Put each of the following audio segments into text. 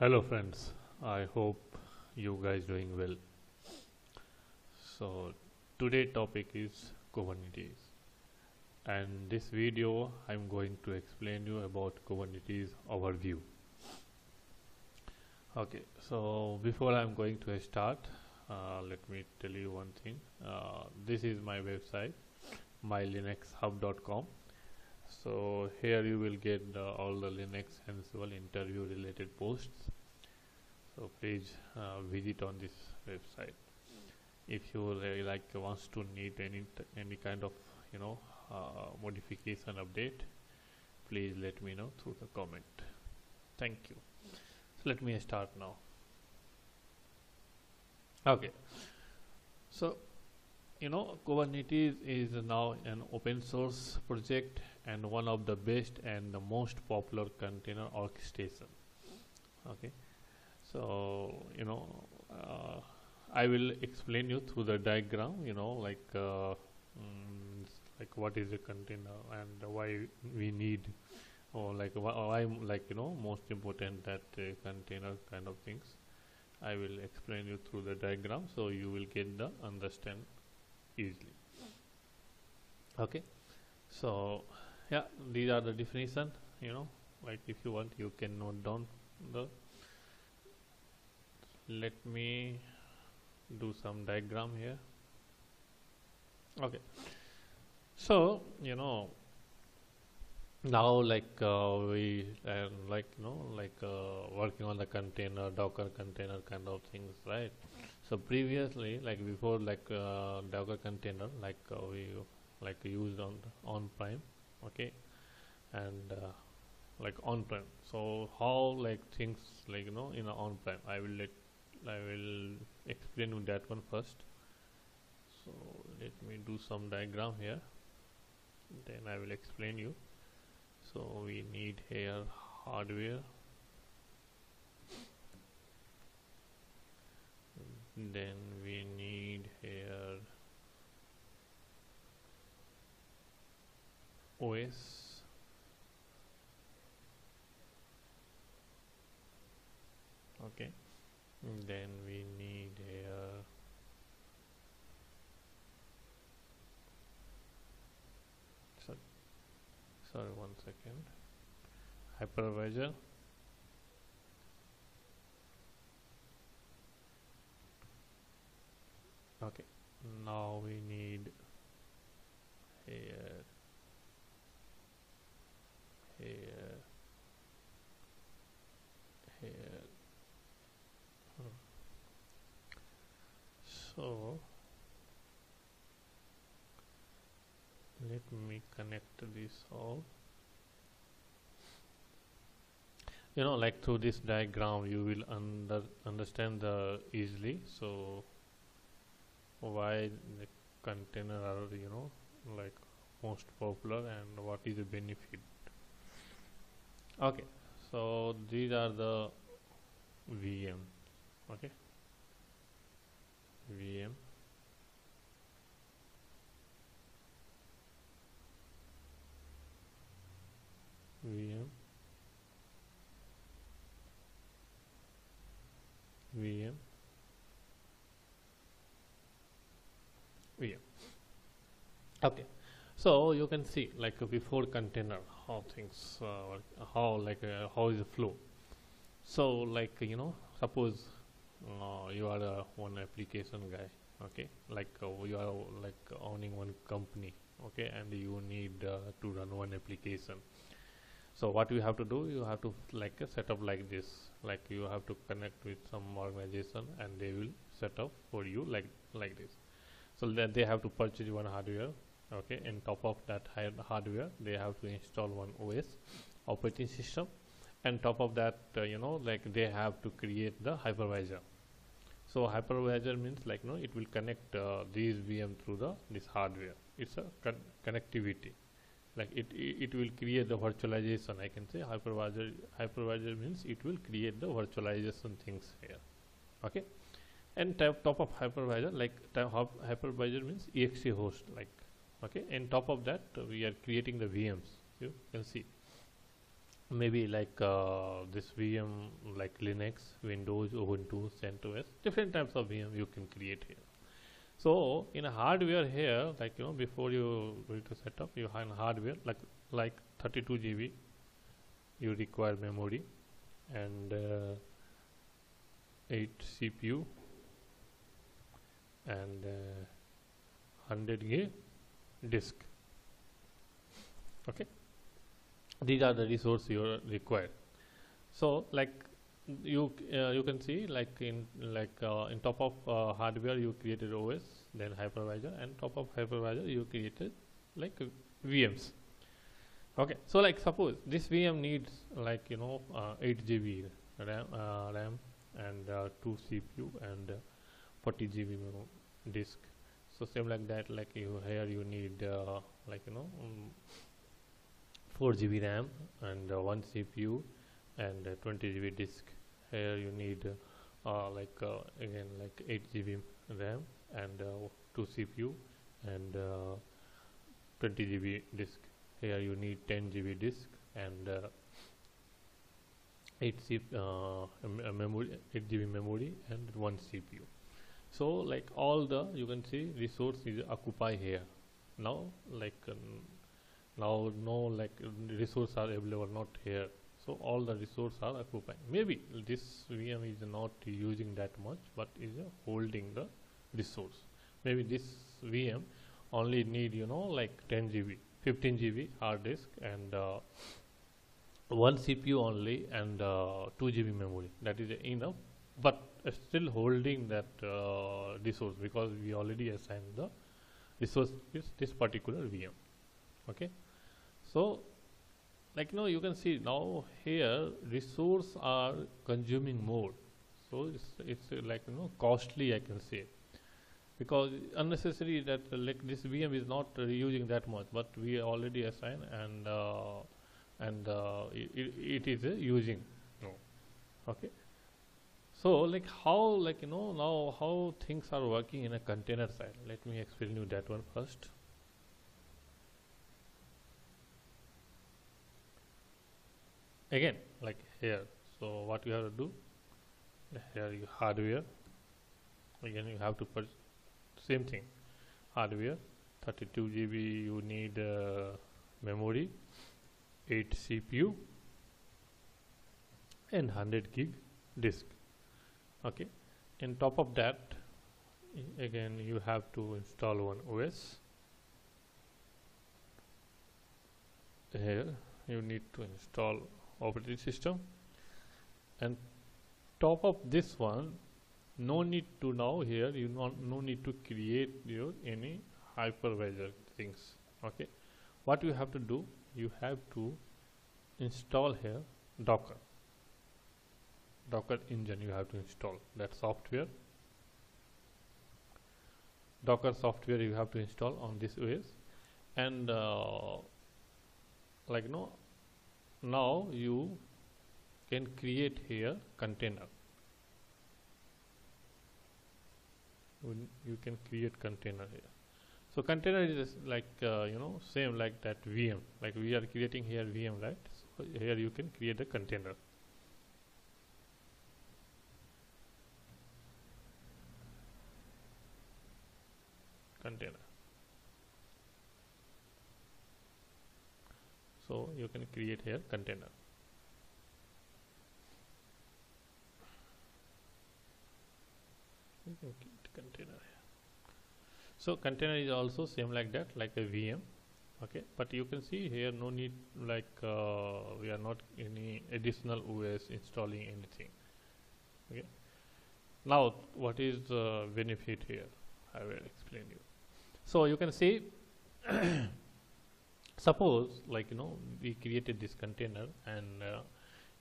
Hello friends, I hope you guys doing well. So today topic is Kubernetes, and this video I'm going to explain you about Kubernetes overview. Okay, so before I'm going to start, let me tell you one thing. This is my website, mylinuxhub.com. So here you will get all the Linux Ansible interview related posts. So please visit on this website. If you really wants to need any kind of modification update, please let me know through the comment. Thank you. So let me start now. Okay, so Kubernetes is now an open source project and one of the best and the most popular container orchestration. Okay, so I will explain you through the diagram, like what is a container and why we need, or why most important that container kind of things. I will explain you through the diagram so you will get the understand easily. Okay, so yeah, these are the definition. Like if you want, you can note down the. Let me do some diagram here. Okay, so now we working on the container, Docker container kind of things, right? So previously, before Docker container, we used on-prem, okay, and on-prem. So how things in on-prem, I will explain you that one first. So let me do some diagram here, then I will explain you. So we need here hardware, then we need here OS, okay, then we need here sorry, one second, hypervisor, okay. Now we need here so let me connect this all. Through this diagram you will understand the easily. So why the container are most popular and what is the benefit. Okay, so these are the VM, okay, VM, VM, VM, VM. Okay, so you can see before container how things work, how is the flow. So suppose you are one application guy, okay, you are owning one company, okay, and you need to run one application. So what you have to do, you have to set up like this, you have to connect with some organization and they will set up for you like this. So that they have to purchase one hardware, okay, and top of that hardware they have to install one OS operating system, and top of that they have to create the hypervisor. So hypervisor means it will connect these VM through this hardware. It's a connectivity. It will create the virtualization. I can say hypervisor means it will create the virtualization things here, okay. And top of hypervisor, hypervisor means exe host, okay, and top of that we are creating the VMs. You can see maybe like this VM, like Linux, Windows, Ubuntu, CentOS, different types of VM you can create here. So in a hardware here, like before you going to set up, you have hardware like 32 GB. You require memory and 8 CPU and 100 GB disk. Okay, these are the resources you require. So like you can see like in top of hardware you created OS, then hypervisor, and top of hypervisor you created like VMs. Okay, so like suppose this VM needs like 8 GB RAM and 2 CPU and 40 GB disk. So same like that, like here you need 4 GB RAM and 1 CPU and 20 GB disk. Here you need again like 8 GB RAM and 2 CPU and 20 GB disk. Here you need 10 GB disk and 8 GB memory and 1 CPU. So like all the you can see resource is occupy here. Now now no like resources are available not here. So all the resources are occupied. Maybe this VM is not using that much, but is holding the resource. Maybe this VM only need like 10 GB, 15 GB hard disk and 1 CPU only and 2 GB memory. That is enough, but still holding that resource because we already assigned the resource is this particular VM. Okay, so like you can see now here resource are consuming more, so it's like costly I can say, because unnecessary that like this VM is not using that much, but we already assign and it is using. No. Okay, so like how now how things are working in a container side. Let me explain you that one first. Again like here, so what you have to do, here you hardware, again you have to put same thing, hardware 32 GB you need memory, 8 CPU and 100 gig disk. Okay, in top of that again you have to install one OS. Here you need to install operating system, and top of this one no need to now here you no need to create your any hypervisor things. Okay, what you have to do, you have to install here Docker engine. You have to install that software, Docker software you have to install on this OS, and like now you can create here container. You can create container here. So container is like same like that VM, like we are creating here VM, right? So here you can create a container. So you can create here container. You can create container here. So container is also same like that, like a VM. Okay, but you can see here no need like we are not any additional OS installing anything. Okay, now what is the benefit here? I will explain you. So you can see suppose like we created this container, and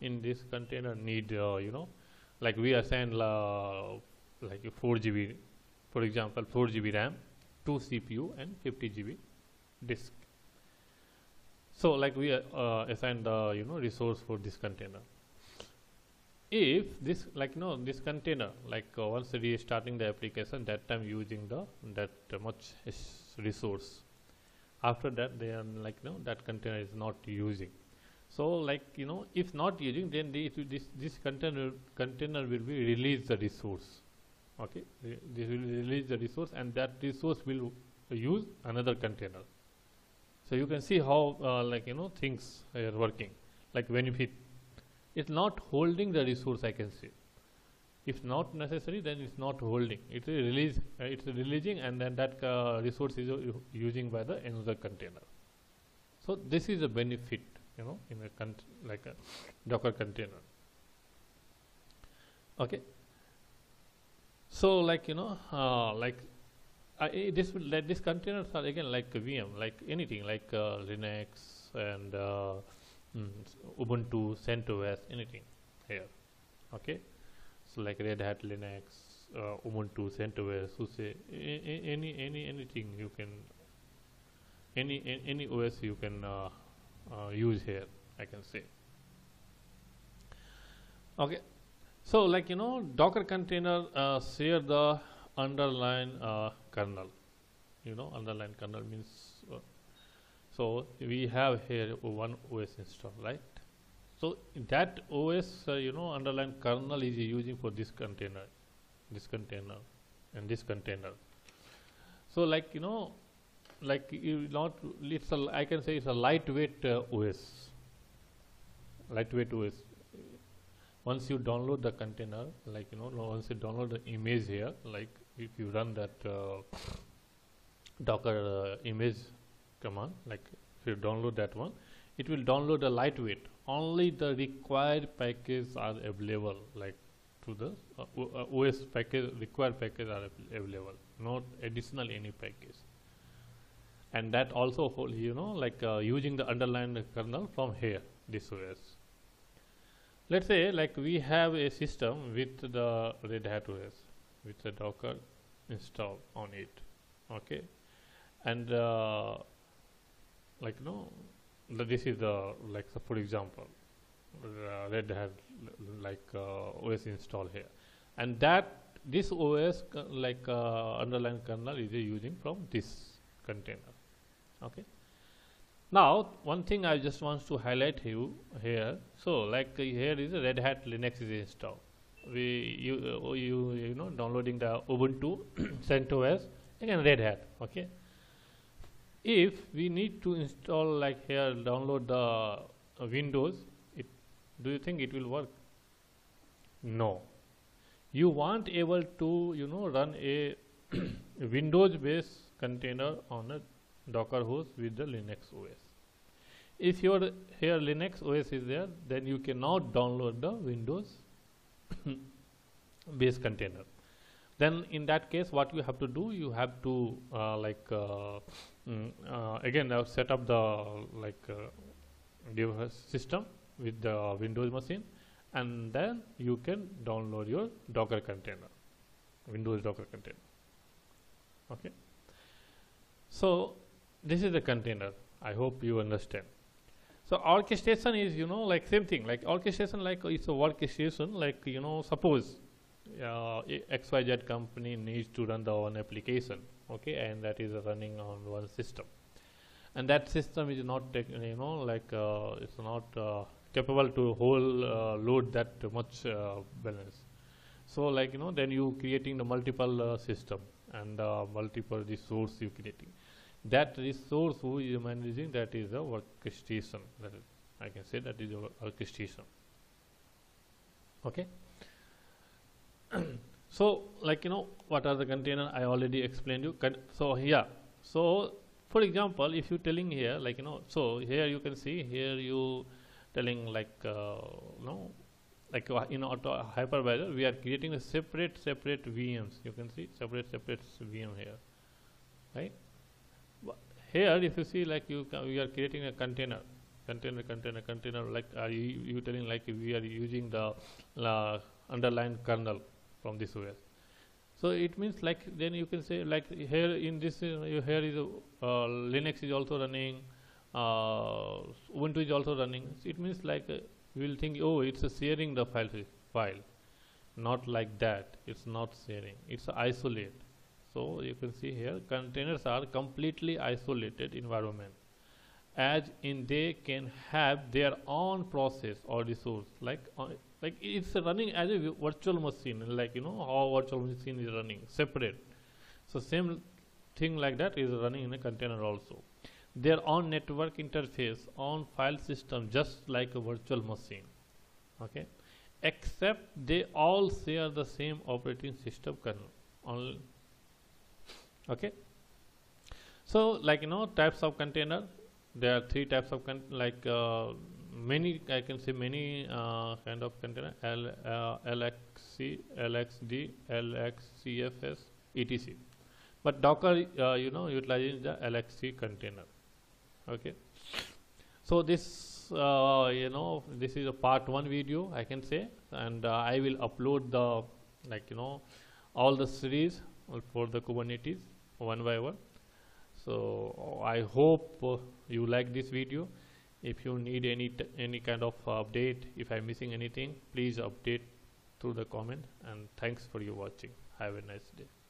in this container need like we assign like 4 GB, for example 4 GB RAM, 2 CPU and 50 GB disk. So like we assign the resource for this container. If this like this container like once restarting the application, that time using that much resource, after that they are like that container is not using. So like if not using, then this container will be release the resource. Okay, this will release the resource, and that resource will use another container. So you can see how things are working. Like when if it's not holding the resource, I can say if not necessary, then it's not holding, it is release, it's releasing, and then that resource is using by the another container. So this is a benefit in a like a Docker container. Okay, so like these containers are again like a VM, like anything like Linux and Ubuntu, CentOS, anything here. Okay, so like Red Hat Linux, Ubuntu, CentOS, SUSE, anything you can, any OS you can use here, I can say. Okay, so like Docker container share the underlying kernel. Underlying kernel means so we have here one OS installed, right? So that OS underlying kernel is using for this container, and this container. So like I can say it's a lightweight OS. Lightweight OS. Once you download the container, once you download the image here, like if you run that Docker image command, like if you download that one, it will download a lightweight. Only the required packages are available, like to the OS package, required packages are available, not additional any package. And that also using the underlying kernel from here, this OS. Let's say like we have a system with the Red Hat OS with the Docker installed on it. Okay, and this is the for example Red Hat OS installed here, and that this OS underlying kernel is using from this container. Okay, now one thing I just want to highlight you here. So here is a Red Hat Linux is installed. You downloading the Ubuntu, CentOS, again Red Hat. Okay, if we need to install here download the Windows, do you think it will work? No. You won't able to run a Windows based container on a Docker host with the Linux OS. If your here Linux OS is there, then you cannot download the Windows based container. Then in that case, what you have to do, you have to again set up the device system with the Windows machine, and then you can download your Docker container, Windows Docker container. Okay, so this is the container. I hope you understand. So orchestration is same thing, like orchestration, it's a workstation, suppose XYZ company needs to run the one application, okay, and that is running on one system, and that system is not it's not capable to load that much balance. So then you creating the multiple system and multiple resource you creating. That resource who is managing, that is a workstation. That is, I can say that is a workstation. Okay. So what are the container? I already explained you. So yeah. So for example, if you telling here so here you can see here you telling hypervisor, we are creating a separate VMs. You can see separate VM here, right? Here if you see we are creating a container, you telling we are using the underlying kernel from this OS. So it means then you can say here in this here is Linux is also running, Ubuntu is also running. So it means we will think, oh, it's sharing the file. Not like that. It's not sharing. It's isolate. So you can see here containers are completely isolated environment, as in they can have their own process or resource, like it's running as a virtual machine, like how virtual machine is running separate. So same thing like that is running in a container also. Their own network interface, on file system, just like a virtual machine. Okay, except they all share the same operating system kernel. Okay, so like types of container. There are three types of many, I can say many kind of container: LXC, LXD, LXCFS, etc. But Docker, utilizing the LXC container. Okay, so this this is a part 1 video, I can say, and I will upload the all the series for the Kubernetes one by one. So I hope you like this video. If you need any kind of update, if I'm missing anything, please update through the comment, and thanks for your watching. Have a nice day.